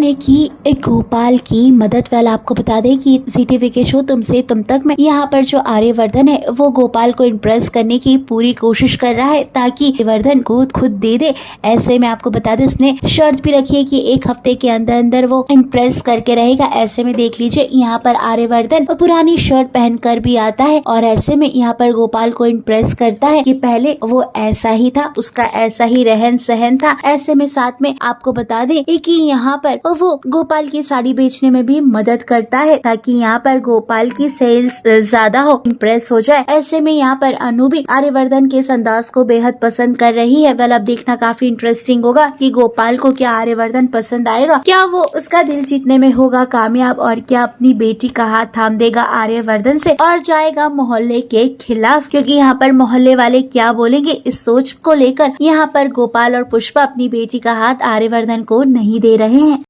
ने की एक गोपाल की मदद। वाला आपको बता दें कि CTV के शो तुमसे तुम तक में यहाँ पर जो आर्यवर्धन है वो गोपाल को इम्प्रेस करने की पूरी कोशिश कर रहा है ताकि आर्यवर्धन को खुद दे दे। ऐसे में आपको बता दें उसने शर्त भी रखी है कि 1 हफ्ते के अंदर अंदर वो इम्प्रेस करके रहेगा। ऐसे में देख लीजिए यहाँ पर आर्यवर्धन पुरानी शर्ट पहनकर भी आता है और ऐसे में यहाँ पर गोपाल को इम्प्रेस करता है कि पहले वो ऐसा ही था, उसका ऐसा ही रहन सहन था। ऐसे में साथ में आपको बता दें कि यहाँ पर वो गोपाल की साड़ी बेचने में भी मदद करता है ताकि यहाँ पर गोपाल की सेल्स ज्यादा हो, इम्प्रेस हो जाए। ऐसे में यहाँ पर अनु भी आर्यवर्धन के इस अंदाज को बेहद पसंद कर रही है। वेल अब देखना काफी इंटरेस्टिंग होगा कि गोपाल को क्या आर्यवर्धन पसंद आएगा, क्या वो उसका दिल जीतने में होगा कामयाब और क्या अपनी बेटी का हाथ थाम देगा आर्यवर्धन से और जाएगा मोहल्ले के खिलाफ। क्योंकि यहाँ पर मोहल्ले वाले क्या बोलेंगे इस सोच को लेकर यहाँ पर गोपाल और पुष्पा अपनी बेटी का हाथ आर्यवर्धन को नहीं दे रहे हैं।